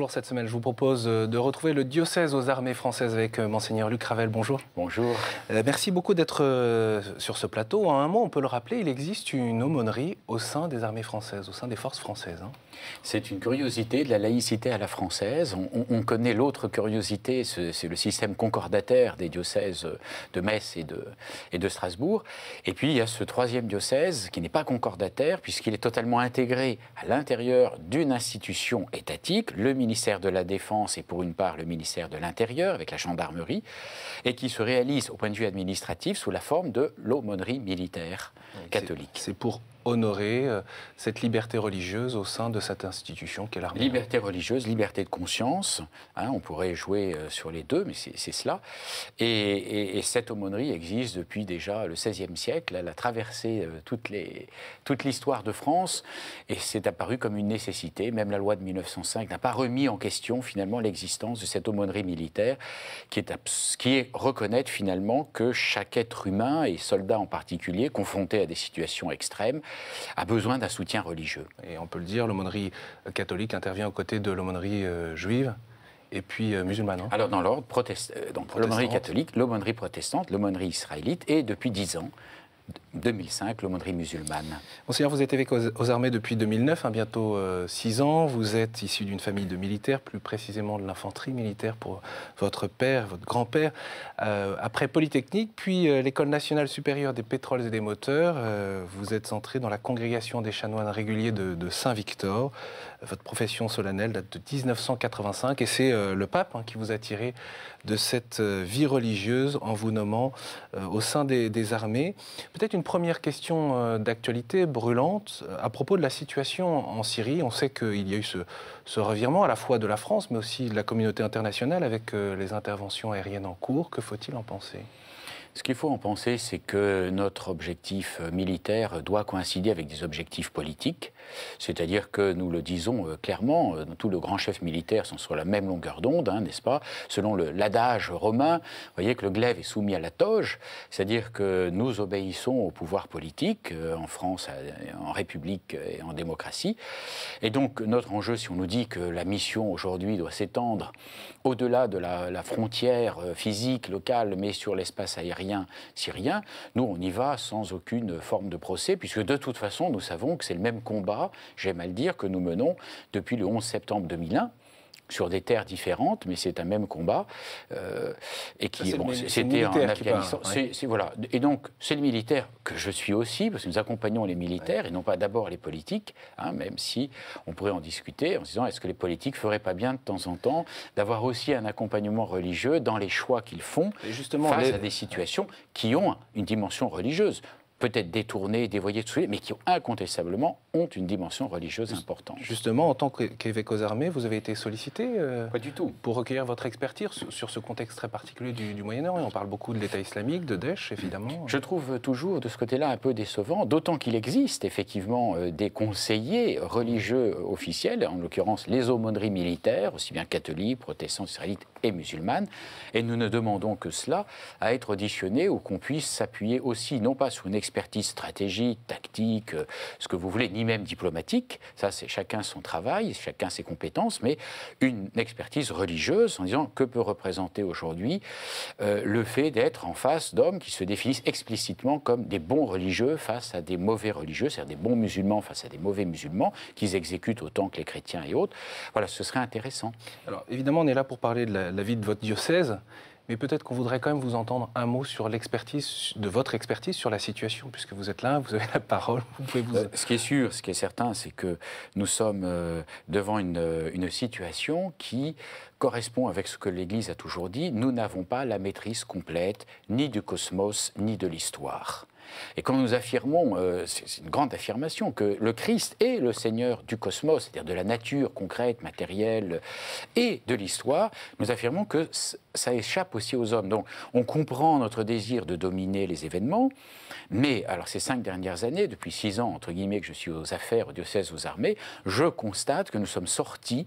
Bonjour, cette semaine je vous propose de retrouver le diocèse aux armées françaises avec Monseigneur Luc Ravel. Bonjour. Bonjour. Merci beaucoup d'être sur ce plateau. En un mot, on peut le rappeler, il existe une aumônerie au sein des armées françaises, au sein des forces françaises. C'est une curiosité de la laïcité à la française. On connaît l'autre curiosité, c'est le système concordataire des diocèses de Metz et de Strasbourg. Et puis il y a ce troisième diocèse qui n'est pas concordataire puisqu'il est totalement intégré à l'intérieur d'une institution étatique, le ministère de la Défense et pour une part le ministère de l'Intérieur avec la gendarmerie, et qui se réalise au point de vue administratif sous la forme de l'aumônerie militaire catholique. C'est pour honorer cette liberté religieuse au sein de cette institution qu'est l'armée. Liberté religieuse, liberté de conscience, on pourrait jouer sur les deux, mais c'est cela. Et cette aumônerie existe depuis déjà le XVIe siècle, elle a traversé toute l'histoire de France, et c'est apparu comme une nécessité. Même la loi de 1905 n'a pas remis en question finalement l'existence de cette aumônerie militaire, qui est reconnaître finalement que chaque être humain, et soldat en particulier, confronté à des situations extrêmes, a besoin d'un soutien religieux. Et on peut le dire, l'aumônerie catholique intervient aux côtés de l'aumônerie juive et puis musulmane. Alors dans l'ordre, l'aumônerie catholique, l'aumônerie protestante, l'aumônerie israélite et depuis 10 ans, 2005, l'aumônerie musulmane. Monseigneur, vous êtes évêque aux armées depuis 2009, bientôt 6 ans. Vous êtes issu d'une famille de militaires, plus précisément de l'infanterie militaire pour votre père, votre grand-père. Après Polytechnique, puis l'École nationale supérieure des pétroles et des moteurs, vous êtes entré dans la congrégation des chanoines réguliers de Saint-Victor. Votre profession solennelle date de 1985 et c'est le pape qui vous a tiré de cette vie religieuse en vous nommant au sein des armées. Peut-être une première question d'actualité brûlante à propos de la situation en Syrie. On sait qu'il y a eu ce revirement à la fois de la France mais aussi de la communauté internationale avec les interventions aériennes en cours. Que faut-il en penser ? Ce qu'il faut en penser, c'est que notre objectif militaire doit coïncider avec des objectifs politiques. C'est-à-dire que nous le disons clairement, tous les grands chefs militaires sont sur la même longueur d'onde, n'est-ce pas ? Selon l'adage romain, vous voyez que le glaive est soumis à la toge, c'est-à-dire que nous obéissons au pouvoir politique, en France, en République et en démocratie. Et donc notre enjeu, si on nous dit que la mission aujourd'hui doit s'étendre au-delà de la frontière physique, locale, mais sur l'espace aérien syrien, nous on y va sans aucune forme de procès, puisque de toute façon nous savons que c'est le même combat, j'aime à le dire, que nous menons depuis le 11 septembre 2001, sur des terres différentes, mais c'est un même combat, et qui c'était en Afghanistan. Voilà. Et donc, c'est le militaire que je suis aussi, parce que nous accompagnons les militaires, et non pas d'abord les politiques, même si on pourrait en discuter, en se disant, est-ce que les politiques feraient pas bien de temps en temps d'avoir aussi un accompagnement religieux dans les choix qu'ils font face à des situations qui ont une dimension religieuse, peut-être détournés, dévoyés, mais qui incontestablement ont une dimension religieuse importante. Justement, en tant qu'évêque aux armées, vous avez été sollicité pas du tout. Pour recueillir votre expertise sur ce contexte très particulier du Moyen-Orient. On parle beaucoup de l'État islamique, de Daesh, évidemment. Je trouve toujours de ce côté-là un peu décevant, d'autant qu'il existe effectivement des conseillers religieux officiels, en l'occurrence les aumôneries militaires, aussi bien catholiques, protestants, israélites et musulmanes, et nous ne demandons que cela, à être auditionnés ou qu'on puisse s'appuyer aussi, non pas sur une expertise stratégique, tactique, ce que vous voulez, ni même diplomatique, ça c'est chacun son travail, chacun ses compétences, mais une expertise religieuse en disant que peut représenter aujourd'hui le fait d'être en face d'hommes qui se définissent explicitement comme des bons religieux face à des mauvais religieux, c'est-à-dire des bons musulmans face à des mauvais musulmans, qu'ils exécutent autant que les chrétiens et autres. Voilà, ce serait intéressant. Alors évidemment, on est là pour parler de la vie de votre diocèse. Mais peut-être qu'on voudrait quand même vous entendre un mot sur votre expertise sur la situation, puisque vous êtes là, vous avez la parole. Vous pouvez Ce qui est sûr, ce qui est certain, c'est que nous sommes devant une situation qui correspond avec ce que l'Église a toujours dit. Nous n'avons pas la maîtrise complète ni du cosmos, ni de l'histoire. Et quand nous affirmons, c'est une grande affirmation, que le Christ est le Seigneur du cosmos, c'est-à-dire de la nature concrète, matérielle, et de l'histoire, nous affirmons que ça échappe aussi aux hommes. Donc on comprend notre désir de dominer les événements, mais alors ces 5 dernières années, depuis 6 ans, entre guillemets, que je suis aux affaires, au diocèse, aux armées, je constate que nous sommes sortis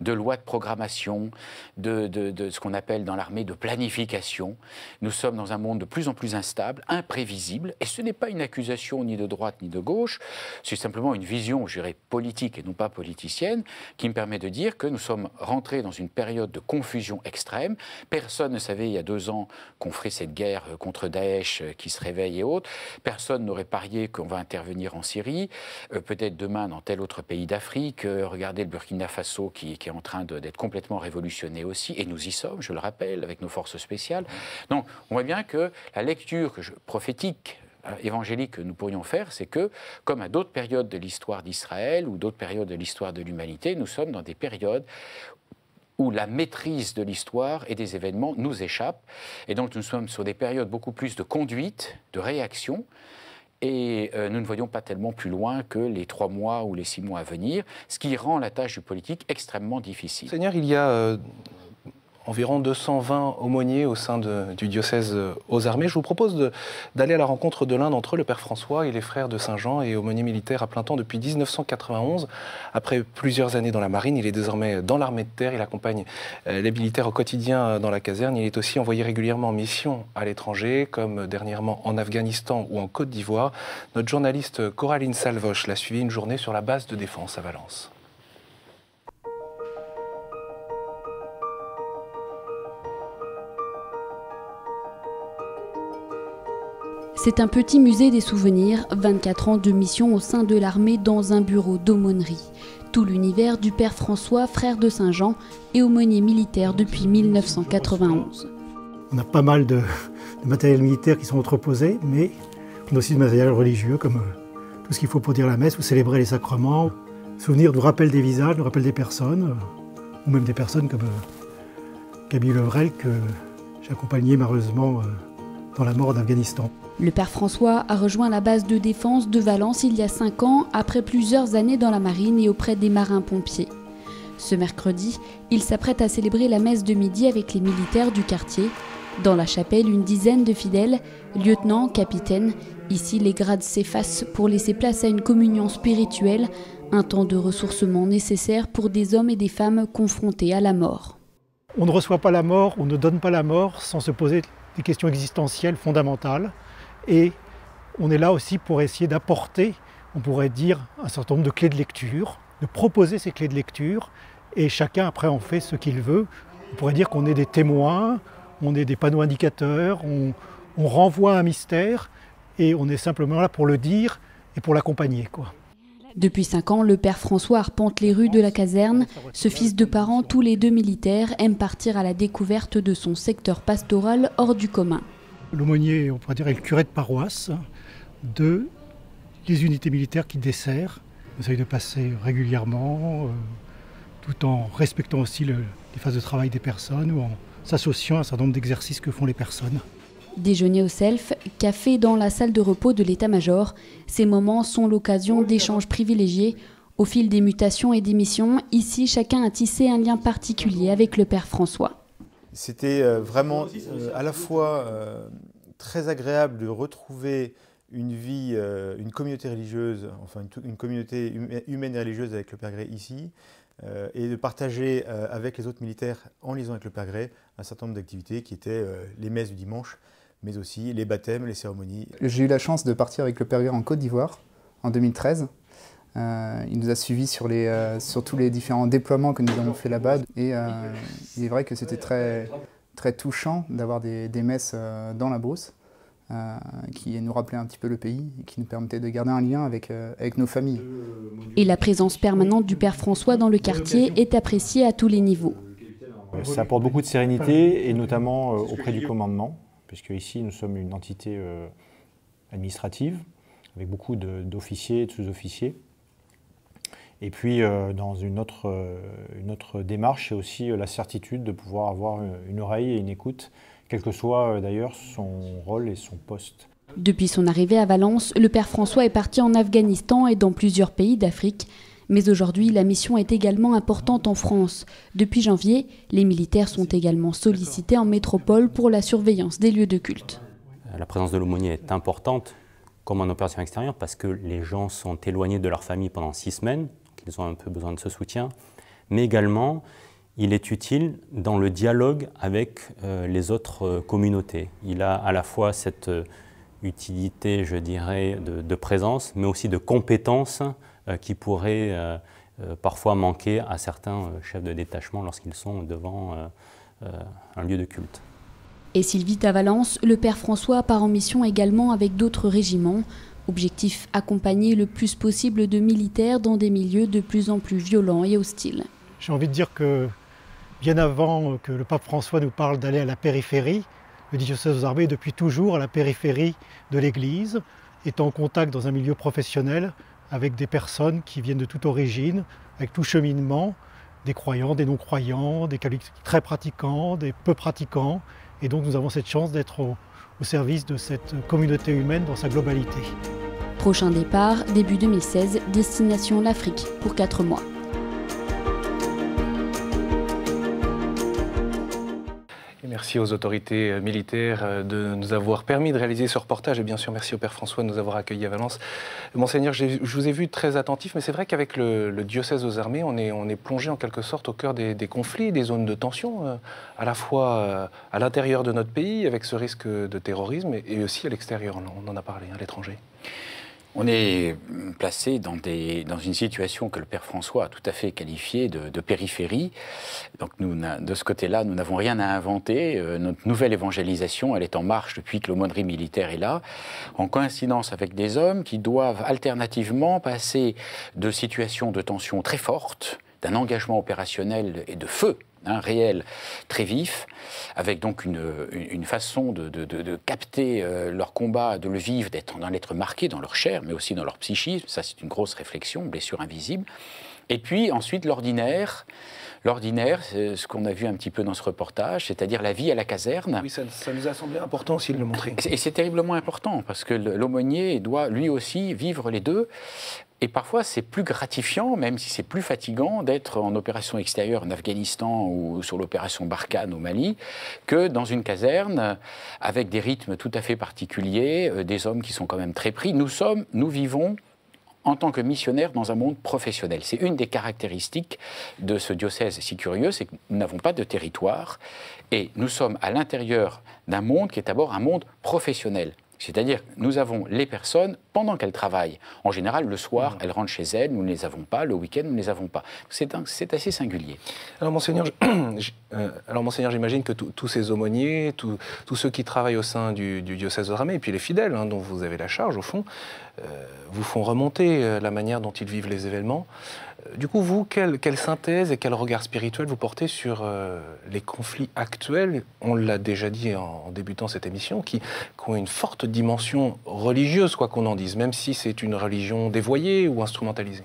de lois de programmation, de ce qu'on appelle dans l'armée de planification. Nous sommes dans un monde de plus en plus instable, imprévisible, et ce n'est pas une accusation ni de droite ni de gauche, c'est simplement une vision, je dirais, politique et non pas politicienne, qui me permet de dire que nous sommes rentrés dans une période de confusion extrême. Personne ne savait il y a 2 ans qu'on ferait cette guerre contre Daesh qui se réveille et autres. Personne n'aurait parié qu'on va intervenir en Syrie, peut-être demain dans tel autre pays d'Afrique. Regardez le Burkina Faso qui est en train d'être complètement révolutionné aussi, et nous y sommes, je le rappelle, avec nos forces spéciales. Donc on voit bien que la lecture prophétique, évangélique que nous pourrions faire, c'est que, comme à d'autres périodes de l'histoire d'Israël ou d'autres périodes de l'histoire de l'humanité, nous sommes dans des périodes où la maîtrise de l'histoire et des événements nous échappe. Et donc nous sommes sur des périodes beaucoup plus de conduite, de réaction, et nous ne voyons pas tellement plus loin que les 3 mois ou les 6 mois à venir, ce qui rend la tâche du politique extrêmement difficile. Seigneur, il y a environ 220 aumôniers au sein du diocèse aux armées. Je vous propose d'aller à la rencontre de l'un d'entre eux, le Père François. Il est frère de Saint-Jean et aumônier militaire à plein temps depuis 1991. Après plusieurs années dans la marine, il est désormais dans l'armée de terre. Il accompagne les militaires au quotidien dans la caserne. Il est aussi envoyé régulièrement en mission à l'étranger, comme dernièrement en Afghanistan ou en Côte d'Ivoire. Notre journaliste Coraline Salvoche l'a suivi une journée sur la base de défense à Valence. C'est un petit musée des souvenirs, 24 ans de mission au sein de l'armée dans un bureau d'aumônerie. Tout l'univers du Père François, frère de Saint-Jean et aumônier militaire depuis 1991. On a pas mal de matériel militaire qui sont entreposés, mais on a aussi du matériel religieux, comme tout ce qu'il faut pour dire la messe ou célébrer les sacrements. Souvenir nous rappelle des visages, nous rappelle des personnes, ou même des personnes comme Gaby Levrel, que j'ai accompagné malheureusement dans la mort d'Afghanistan. Le Père François a rejoint la base de défense de Valence il y a 5 ans, après plusieurs années dans la marine et auprès des marins-pompiers. Ce mercredi, il s'apprête à célébrer la messe de midi avec les militaires du quartier. Dans la chapelle, une dizaine de fidèles, lieutenants, capitaines. Ici, les grades s'effacent pour laisser place à une communion spirituelle, un temps de ressourcement nécessaire pour des hommes et des femmes confrontés à la mort. On ne reçoit pas la mort, on ne donne pas la mort sans se poser des questions existentielles fondamentales. Et on est là aussi pour essayer d'apporter, on pourrait dire, un certain nombre de clés de lecture, de proposer ces clés de lecture, et chacun après en fait ce qu'il veut. On pourrait dire qu'on est des témoins, on est des panneaux indicateurs, on renvoie un mystère, et on est simplement là pour le dire et pour l'accompagner, quoi. Depuis 5 ans, le Père François arpente les rues de la caserne. Ce fils de parents, tous les 2 militaires, aime partir à la découverte de son secteur pastoral hors du commun. L'aumônier, on pourrait dire, est le curé de paroisse de les unités militaires qui desserrent. On essaye de passer régulièrement, tout en respectant aussi les phases de travail des personnes ou en s'associant à un certain nombre d'exercices que font les personnes. Déjeuner au self, café dans la salle de repos de l'état-major. Ces moments sont l'occasion d'échanges privilégiés. Au fil des mutations et des missions, ici, chacun a tissé un lien particulier avec le Père François. C'était vraiment à la fois très agréable de retrouver une vie, une communauté religieuse, enfin une communauté humaine et religieuse avec le Père Gray ici, et de partager avec les autres militaires, en liaison avec le Père Gray, un certain nombre d'activités qui étaient les messes du dimanche, mais aussi les baptêmes, les cérémonies. J'ai eu la chance de partir avec le Père Gray en Côte d'Ivoire en 2013. Il nous a suivis sur tous les différents déploiements que nous avons fait là-bas. Et il est vrai que c'était très, très touchant d'avoir des messes dans la brousse qui nous rappelaient un petit peu le pays et qui nous permettaient de garder un lien avec nos familles. Et la présence permanente du Père François dans le quartier est appréciée à tous les niveaux. Ça apporte beaucoup de sérénité et notamment auprès du commandement, puisque ici nous sommes une entité administrative avec beaucoup d'officiers et de sous-officiers. Et puis, dans une autre démarche, c'est aussi la certitude de pouvoir avoir une oreille et une écoute, quel que soit d'ailleurs son rôle et son poste. Depuis son arrivée à Valence, le Père François est parti en Afghanistan et dans plusieurs pays d'Afrique. Mais aujourd'hui, la mission est également importante en France. Depuis janvier, les militaires sont également sollicités en métropole pour la surveillance des lieux de culte. La présence de l'aumônier est importante comme en opération extérieure parce que les gens sont éloignés de leur famille pendant 6 semaines. Ils ont un peu besoin de ce soutien, mais également il est utile dans le dialogue avec les autres communautés. Il a à la fois cette utilité, je dirais, de présence, mais aussi de compétences qui pourraient parfois manquer à certains chefs de détachement lorsqu'ils sont devant un lieu de culte. Et s'il vit à Valence, le père François part en mission également avec d'autres régiments. Objectif, accompagner le plus possible de militaires dans des milieux de plus en plus violents et hostiles. J'ai envie de dire que bien avant que le pape François nous parle d'aller à la périphérie, le diocèse aux armées est depuis toujours à la périphérie de l'Église, est en contact dans un milieu professionnel avec des personnes qui viennent de toute origine, avec tout cheminement, des croyants, des non-croyants, des catholiques très pratiquants, des peu pratiquants. Et donc nous avons cette chance d'être au service de cette communauté humaine dans sa globalité. Prochain départ, début 2016, destination l'Afrique pour 4 mois. Merci aux autorités militaires de nous avoir permis de réaliser ce reportage et bien sûr merci au Père François de nous avoir accueillis à Valence. Monseigneur, je vous ai vu très attentif, mais c'est vrai qu'avec le diocèse aux armées, on est plongé en quelque sorte au cœur des conflits, des zones de tension, à la fois à l'intérieur de notre pays avec ce risque de terrorisme et aussi à l'extérieur, on en a parlé, à l'étranger. On est placé dans une situation que le Père François a tout à fait qualifiée de périphérie. Donc nous, de ce côté-là, nous n'avons rien à inventer. Notre nouvelle évangélisation, elle est en marche depuis que l'aumônerie militaire est là, en coïncidence avec des hommes qui doivent alternativement passer de situations de tension très fortes, d'un engagement opérationnel et de feu réel, très vif, avec donc une façon de capter leur combat, de le vivre, d'en être marqué dans leur chair, mais aussi dans leur psychisme. Ça, c'est une grosse réflexion, blessure invisible. Et puis ensuite, l'ordinaire, c'est ce qu'on a vu un petit peu dans ce reportage, c'est-à-dire la vie à la caserne. Oui, ça nous a semblé important aussi de le montrer. Et c'est terriblement important, parce que l'aumônier doit lui aussi vivre les deux. Et parfois, c'est plus gratifiant, même si c'est plus fatigant, d'être en opération extérieure en Afghanistan ou sur l'opération Barkhane au Mali, que dans une caserne avec des rythmes tout à fait particuliers, des hommes qui sont quand même très pris. Nous vivons en tant que missionnaires dans un monde professionnel. C'est une des caractéristiques de ce diocèse si curieux, c'est que nous n'avons pas de territoire et nous sommes à l'intérieur d'un monde qui est d'abord un monde professionnel. C'est-à-dire que nous avons les personnes pendant qu'elles travaillent. En général, le soir, elles rentrent chez elles, nous ne les avons pas. Le week-end, nous ne les avons pas. C'est assez singulier. Alors, Monseigneur, j'imagine que tous ces aumôniers, tous ceux qui travaillent au sein du diocèse aux armées, et puis les fidèles, dont vous avez la charge, au fond, vous font remonter la manière dont ils vivent les événements. Du coup, vous, quelle synthèse et quel regard spirituel vous portez sur les conflits actuels, on l'a déjà dit en débutant cette émission, qui ont une forte dimension religieuse, quoi qu'on en dise, même si c'est une religion dévoyée ou instrumentalisée?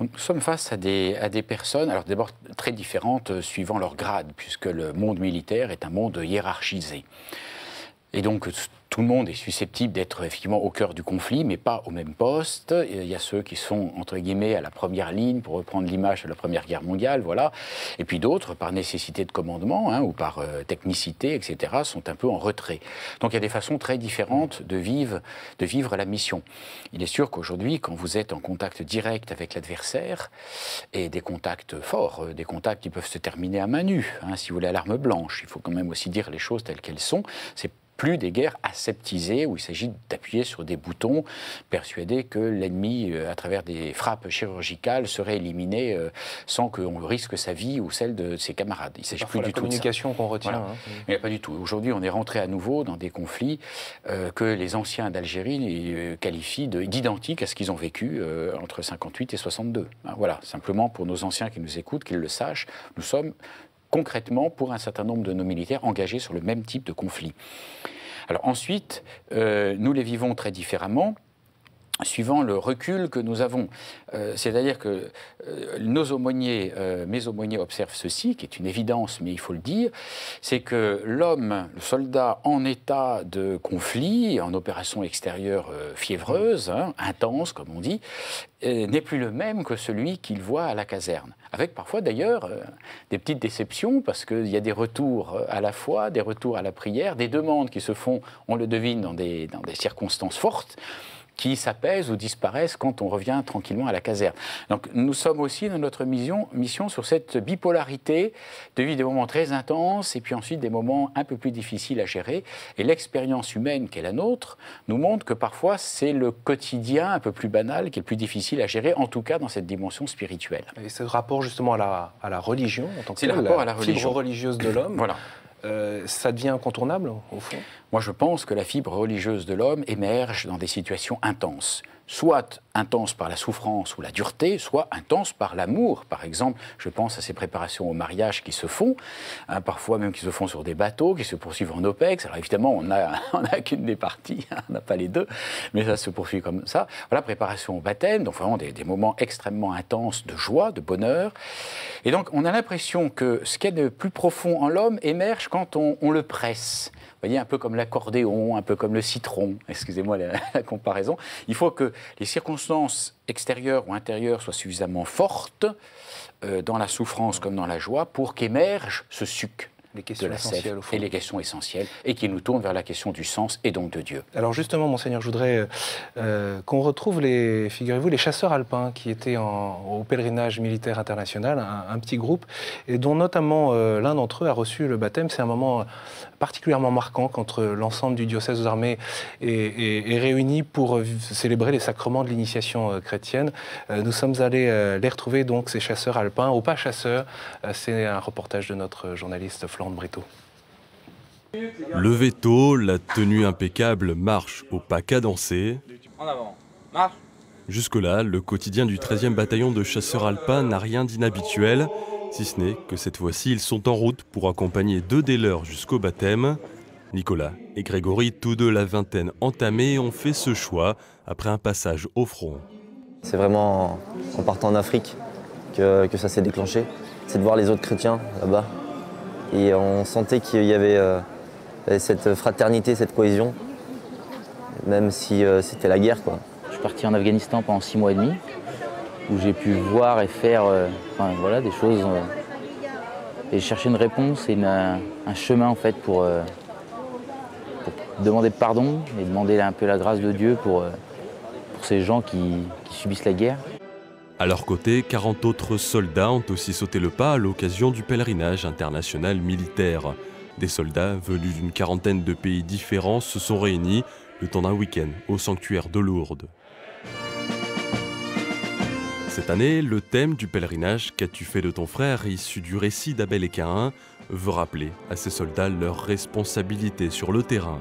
Nous sommes face à des personnes, alors d'abord très différentes suivant leur grade, puisque le monde militaire est un monde hiérarchisé. Et donc, tout le monde est susceptible d'être effectivement au cœur du conflit, mais pas au même poste. Il y a ceux qui sont, entre guillemets, à la première ligne, pour reprendre l'image de la Première Guerre mondiale, voilà. Et puis d'autres, par nécessité de commandement, ou par technicité, etc., sont un peu en retrait. Donc il y a des façons très différentes de vivre la mission. Il est sûr qu'aujourd'hui, quand vous êtes en contact direct avec l'adversaire, et des contacts forts, des contacts qui peuvent se terminer à main nue, si vous voulez, à l'arme blanche, il faut quand même aussi dire les choses telles qu'elles sont, c'est plus des guerres aseptisées où il s'agit d'appuyer sur des boutons, persuadés que l'ennemi, à travers des frappes chirurgicales, serait éliminé sans qu'on risque sa vie ou celle de ses camarades. Il ne s'agit plus du tout de ça. C'est la communication qu'on retient. Voilà. Mais pas du tout. Aujourd'hui, on est rentré à nouveau dans des conflits que les anciens d'Algérie qualifient d'identiques à ce qu'ils ont vécu entre 58 et 62. Voilà, simplement pour nos anciens qui nous écoutent, qu'ils le sachent, nous sommes concrètement, pour un certain nombre de nos militaires, engagés sur le même type de conflit. Alors ensuite, nous les vivons très différemment, suivant le recul que nous avons. C'est-à-dire que mes aumôniers observent ceci, qui est une évidence, mais il faut le dire, c'est que l'homme, le soldat en état de conflit, en opération extérieure fiévreuse, intense, comme on dit, n'est plus le même que celui qu'il voit à la caserne. Avec parfois d'ailleurs des petites déceptions, parce qu'il y a des retours à la foi, des retours à la prière, des demandes qui se font, on le devine, dans des circonstances fortes, qui s'apaisent ou disparaissent quand on revient tranquillement à la caserne. Donc nous sommes aussi dans notre mission sur cette bipolarité de vivre des moments très intenses et puis ensuite des moments un peu plus difficiles à gérer. Et l'expérience humaine qui est la nôtre nous montre que parfois c'est le quotidien un peu plus banal qui est le plus difficile à gérer, en tout cas dans cette dimension spirituelle. Et ce rapport justement à la religion, en tant que c'est le rapport à la religion. Fibre religieuse de l'homme, voilà. Ça devient incontournable au fond? Moi, je pense que la fibre religieuse de l'homme émerge dans des situations intenses. Soit intense par la souffrance ou la dureté, soit intense par l'amour. Par exemple, je pense à ces préparations au mariage qui se font, parfois même qui se font sur des bateaux, qui se poursuivent en OPEX. Alors évidemment, on n'a qu'une des parties, on n'a pas les deux, mais ça se poursuit comme ça. Voilà, préparation au baptême, donc vraiment des moments extrêmement intenses de joie, de bonheur. Et donc, on a l'impression que ce qu'il y a de plus profond en l'homme émerge quand on le presse. Vous voyez, un peu comme l'accordéon, un peu comme le citron, excusez-moi la comparaison. Il faut que les circonstances extérieures ou intérieures soient suffisamment fortes dans la souffrance comme dans la joie pour qu'émerge ce suc les questions de la essentielles, sève au fond. et les questions essentielles et qui nous tournent vers la question du sens et donc de Dieu. Alors justement, Monseigneur, je voudrais qu'on retrouve, figurez-vous, les chasseurs alpins qui étaient au pèlerinage militaire international, un petit groupe, et dont notamment l'un d'entre eux a reçu le baptême. C'est un moment particulièrement marquant quand l'ensemble du diocèse aux armées est réuni pour célébrer les sacrements de l'initiation chrétienne. Nous sommes allés les retrouver, donc, ces chasseurs alpins, au pas chasseurs. C'est un reportage de notre journaliste Florent Brito. Levé tôt, la tenue impeccable, marche au pas cadencé. En avant, marche. Jusque-là, le quotidien du 13e bataillon de chasseurs alpins n'a rien d'inhabituel, si ce n'est que cette fois-ci, ils sont en route pour accompagner deux des leurs jusqu'au baptême. Nicolas et Grégory, tous deux la vingtaine entamée, ont fait ce choix après un passage au front. C'est vraiment en partant en Afrique que ça s'est déclenché. C'est de voir les autres chrétiens là-bas. Et on sentait qu'il y avait cette fraternité, cette cohésion, même si c'était la guerre, quoi. Je suis parti en Afghanistan pendant 6 mois et demi, où j'ai pu voir et faire voilà, des choses et chercher une réponse et un chemin en fait pour demander pardon et demander un peu la grâce de Dieu pour ces gens qui subissent la guerre. À leur côté, 40 autres soldats ont aussi sauté le pas à l'occasion du pèlerinage international militaire. Des soldats venus d'une quarantaine de pays différents se sont réunis le temps d'un week-end au sanctuaire de Lourdes. Cette année, le thème du pèlerinage « Qu'as-tu fait de ton frère ?» issu du récit d'Abel et Caïn veut rappeler à ces soldats leur responsabilité sur le terrain.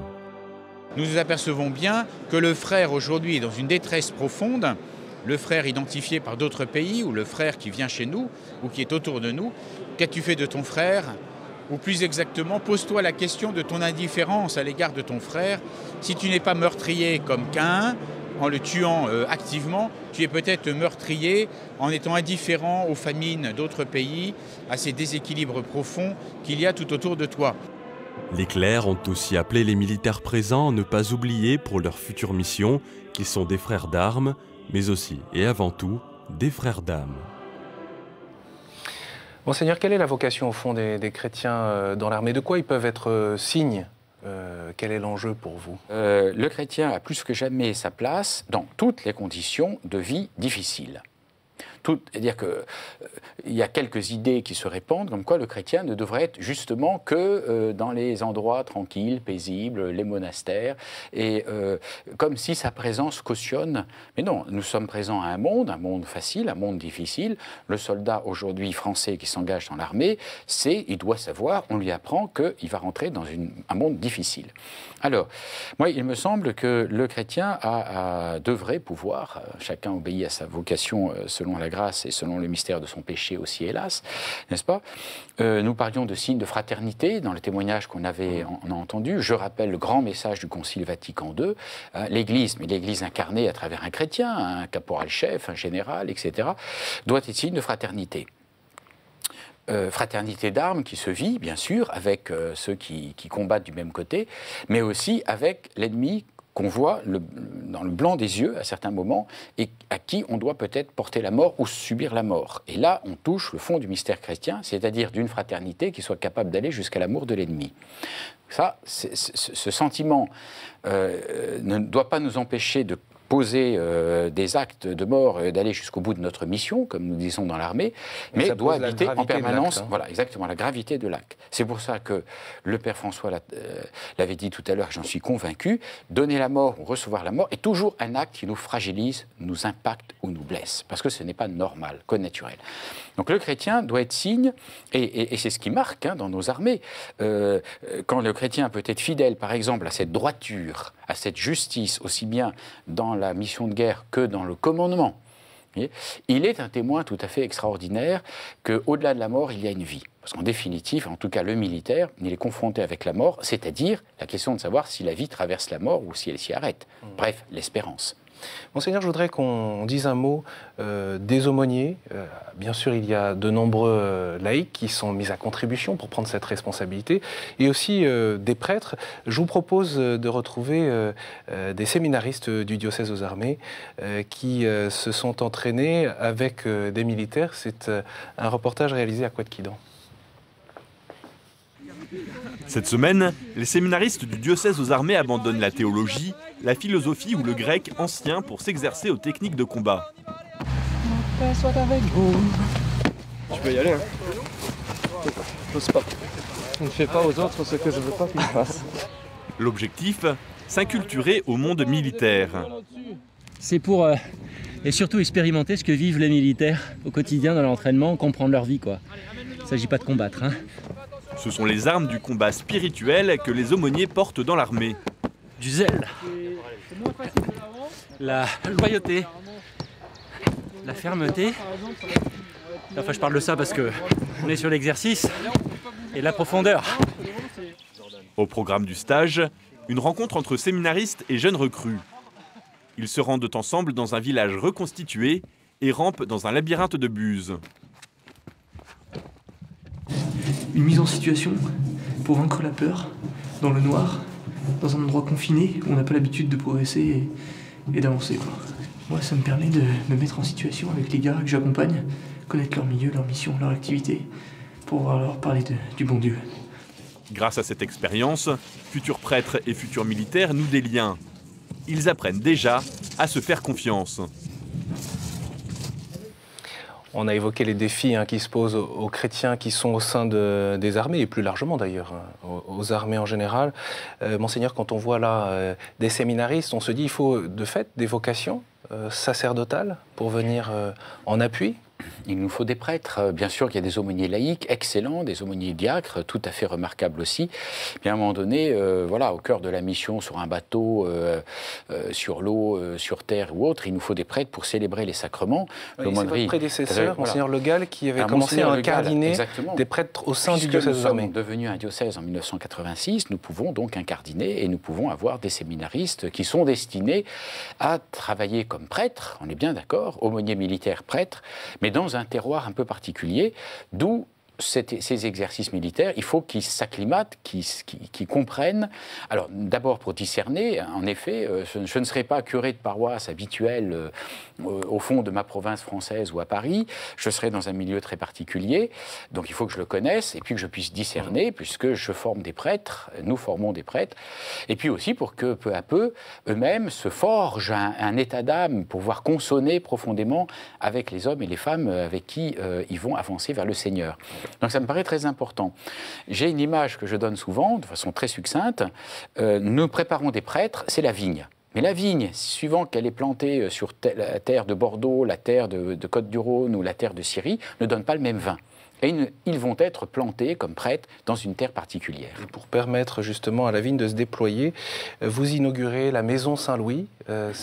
Nous nous apercevons bien que le frère aujourd'hui est dans une détresse profonde, le frère identifié par d'autres pays ou le frère qui vient chez nous ou qui est autour de nous. Qu'as-tu fait de ton frère ? Ou plus exactement, pose-toi la question de ton indifférence à l'égard de ton frère. Si tu n'es pas meurtrier comme Caïn, en le tuant activement, tu es peut-être meurtrier en étant indifférent aux famines d'autres pays, à ces déséquilibres profonds qu'il y a tout autour de toi. Les clercs ont aussi appelé les militaires présents à ne pas oublier pour leur future mission qu'ils sont des frères d'armes, mais aussi et avant tout des frères d'âme. Monseigneur, quelle est la vocation au fond des chrétiens dans l'armée? De quoi ils peuvent être signes? Quel est l'enjeu pour vous? Le chrétien a plus que jamais sa place dans toutes les conditions de vie difficiles. C'est-à-dire qu'il y a quelques idées qui se répandent, comme quoi le chrétien ne devrait être justement que dans les endroits tranquilles, paisibles, les monastères, et comme si sa présence cautionne. Mais non, nous sommes présents à un monde facile, un monde difficile. Le soldat aujourd'hui français qui s'engage dans l'armée, il doit savoir, on lui apprend qu'il va rentrer dans un monde difficile. Alors, moi, il me semble que le chrétien devrait pouvoir, chacun obéit à sa vocation selon la grâce et selon le mystère de son péché aussi, hélas, n'est-ce pas? Nous parlions de signes de fraternité dans le témoignage qu'on a entendu. Je rappelle le grand message du Concile Vatican II, l'Église, mais l'Église incarnée à travers un chrétien, un caporal-chef, un général, etc., doit être signe de fraternité. Fraternité d'armes qui se vit, bien sûr, avec ceux qui combattent du même côté, mais aussi avec l'ennemi qu'on voit dans le blanc des yeux à certains moments et à qui on doit peut-être porter la mort ou subir la mort. Et là, on touche le fond du mystère chrétien, c'est-à-dire d'une fraternité qui soit capable d'aller jusqu'à l'amour de l'ennemi. Ça, ce sentiment ne doit pas nous empêcher de poser des actes de mort, d'aller jusqu'au bout de notre mission, comme nous disons dans l'armée, mais doit habiter en permanence, voilà, exactement, la gravité de l'acte. C'est pour ça que le Père François l'avait dit tout à l'heure, j'en suis convaincu, donner la mort ou recevoir la mort est toujours un acte qui nous fragilise, nous impacte ou nous blesse, parce que ce n'est pas normal, connaturel. Donc le chrétien doit être signe, et c'est ce qui marque dans nos armées, quand le chrétien peut être fidèle, par exemple, à cette droiture, à cette justice, aussi bien dans la mission de guerre que dans le commandement, il est un témoin tout à fait extraordinaire qu'au-delà de la mort, il y a une vie. Parce qu'en définitive, en tout cas le militaire, il est confronté avec la mort, c'est-à-dire la question de savoir si la vie traverse la mort ou si elle s'y arrête. Bref, l'espérance. Monseigneur, je voudrais qu'on dise un mot des aumôniers. Bien sûr, il y a de nombreux laïcs qui sont mis à contribution pour prendre cette responsabilité, et aussi des prêtres. Je vous propose de retrouver des séminaristes du diocèse aux armées qui se sont entraînés avec des militaires. C'est un reportage réalisé à Couët-Quidan. Cette semaine, les séminaristes du diocèse aux armées abandonnent la théologie, la philosophie ou le grec ancien pour s'exercer aux techniques de combat. Mon soit avec vous. Tu peux y aller, hein. J'ose pas. On ne fait pas aux autres ce que je veux pas qu'ils fassent. L'objectif, s'inculturer au monde militaire. C'est pour et surtout expérimenter ce que vivent les militaires au quotidien dans l'entraînement, comprendre leur vie, quoi. Il ne s'agit pas de combattre, hein. Ce sont les armes du combat spirituel que les aumôniers portent dans l'armée. Du zèle, la loyauté, la fermeté. Enfin, je parle de ça parce que on est sur l'exercice et la profondeur. Au programme du stage, une rencontre entre séminaristes et jeunes recrues. Ils se rendent ensemble dans un village reconstitué et rampent dans un labyrinthe de buses. Une mise en situation pour vaincre la peur, dans le noir, dans un endroit confiné où on n'a pas l'habitude de progresser et d'avancer. Moi, ça me permet de me mettre en situation avec les gars que j'accompagne, connaître leur milieu, leur mission, leur activité, pour pouvoir leur parler du bon Dieu. Grâce à cette expérience, futurs prêtres et futurs militaires nouent des liens. Ils apprennent déjà à se faire confiance. On a évoqué les défis qui se posent aux chrétiens qui sont au sein des armées, et plus largement d'ailleurs, aux armées en général. Monseigneur, quand on voit là des séminaristes, on se dit qu'il faut de fait des vocations sacerdotales pour venir en appui. Il nous faut des prêtres. Bien sûr qu'il y a des aumôniers laïcs excellents, des aumôniers diacres tout à fait remarquables aussi. Mais à un moment donné, voilà, au cœur de la mission sur un bateau, sur l'eau, sur terre ou autre, il nous faut des prêtres pour célébrer les sacrements. Oui, c'est votre prédécesseur, Monseigneur Le Gall, qui avait commencé à incardiner des prêtres au sein du diocèse aux armées. Nous sommes devenus un diocèse en 1986, nous pouvons donc incardiner et nous pouvons avoir des séminaristes qui sont destinés à travailler comme prêtres, on est bien d'accord, aumôniers militaires prêtres, mais dans un terroir un peu particulier, d'où ces exercices militaires, il faut qu'ils s'acclimatent, qu'ils comprennent. Alors, d'abord pour discerner, en effet, je ne serai pas curé de paroisse habituel au fond de ma province française ou à Paris, je serai dans un milieu très particulier, donc il faut que je le connaisse et puis que je puisse discerner, puisque je forme des prêtres, nous formons des prêtres, et puis aussi pour que, peu à peu, eux-mêmes se forgent un état d'âme pour pouvoir consonner profondément avec les hommes et les femmes avec qui ils vont avancer vers le Seigneur. Donc ça me paraît très important. J'ai une image que je donne souvent, de façon très succincte. Nous préparons des prêtres, c'est la vigne. Mais la vigne, suivant qu'elle est plantée sur la terre de Bordeaux, la terre de Côte-du-Rhône ou la terre de Syrie, ne donne pas le même vin. Et ils vont être plantés comme prêtres dans une terre particulière. Et pour permettre justement à la vigne de se déployer, vous inaugurez la Maison Saint-Louis,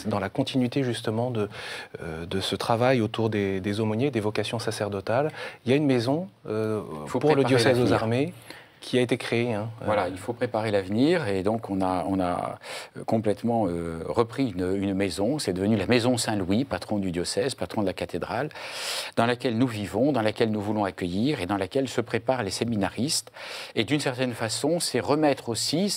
dans la continuité justement de ce travail autour des aumôniers, des vocations sacerdotales. Il y a une maison pour le diocèse aux armées qui a été créée. Voilà, il faut préparer l'avenir et donc on a complètement repris une maison, c'est devenu la Maison Saint-Louis, patron du diocèse, patron de la cathédrale, dans laquelle nous vivons, dans laquelle nous voulons accueillir et dans laquelle se préparent les séminaristes. Et d'une certaine façon, c'est remettre aussi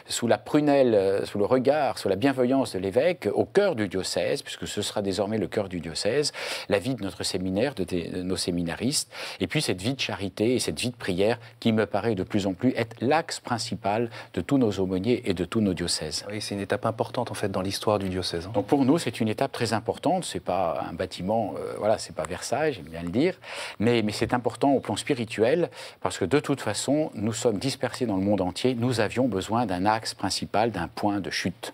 sous la prunelle, sous le regard, sous la bienveillance de l'évêque, au cœur du diocèse, puisque ce sera désormais le cœur du diocèse, la vie de notre séminaire, de nos séminaristes, et puis cette vie de charité et cette vie de prière prière, qui me paraît de plus en plus être l'axe principal de tous nos aumôniers et de tous nos diocèses. Oui, c'est une étape importante en fait dans l'histoire du diocèse. Donc pour nous, c'est une étape très importante. C'est pas un bâtiment, voilà, c'est pas Versailles, j'aime bien le dire, mais c'est important au plan spirituel parce que de toute façon, nous sommes dispersés dans le monde entier. Nous avions besoin d'un axe principal, d'un point de chute.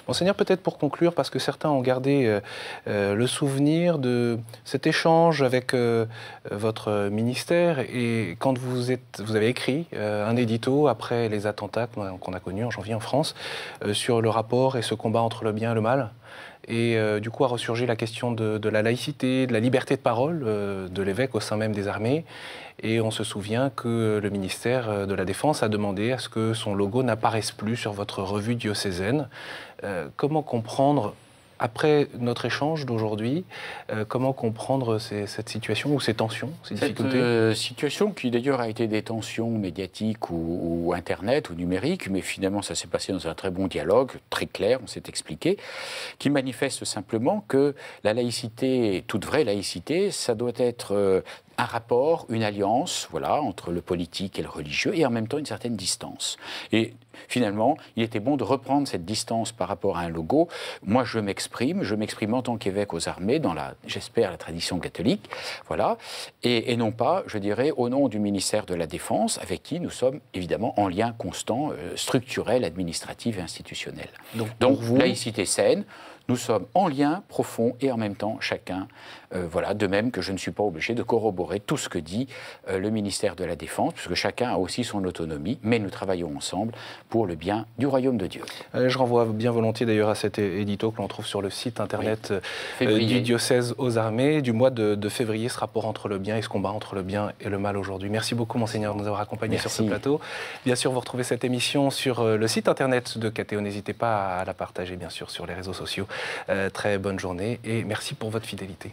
Monseigneur, peut-être pour conclure, parce que certains ont gardé le souvenir de cet échange avec votre ministère et quand vous avez écrit un édito après les attentats qu'on a connus en janvier en France sur le rapport et ce combat entre le bien et le mal. Et du coup a ressurgi la question de la laïcité, de la liberté de parole de l'évêque au sein même des armées. Et on se souvient que le ministère de la Défense a demandé à ce que son logo n'apparaisse plus sur votre revue diocésaine. Comment comprendre, après notre échange d'aujourd'hui, comment comprendre cette situation ou ces tensions, ces difficultés ? Cette situation qui d'ailleurs a été des tensions médiatiques ou Internet ou numériques, mais finalement ça s'est passé dans un très bon dialogue, très clair, on s'est expliqué, qui manifeste simplement que la laïcité, toute vraie laïcité, ça doit être un rapport, une alliance, voilà, entre le politique et le religieux, et en même temps une certaine distance. Et finalement, il était bon de reprendre cette distance par rapport à un logo. Moi, je m'exprime en tant qu'évêque aux armées, dans j'espère, la tradition catholique, voilà, et non pas, je dirais, au nom du ministère de la Défense, avec qui nous sommes évidemment en lien constant, structurel, administratif et institutionnel. Donc laïcité saine, nous sommes en lien profond et en même temps chacun, voilà, de même que je ne suis pas obligé de corroborer tout ce que dit le ministère de la Défense, puisque chacun a aussi son autonomie, mais nous travaillons ensemble pour le bien du royaume de Dieu. Je renvoie bien volontiers d'ailleurs à cet édito que l'on trouve sur le site internet du diocèse aux armées du mois de février, ce rapport entre le bien et ce combat entre le bien et le mal aujourd'hui. Merci beaucoup Monseigneur de nous avoir accompagnés sur ce plateau. Bien sûr, vous retrouvez cette émission sur le site internet de KTO, n'hésitez pas à la partager bien sûr sur les réseaux sociaux. Très bonne journée et merci pour votre fidélité.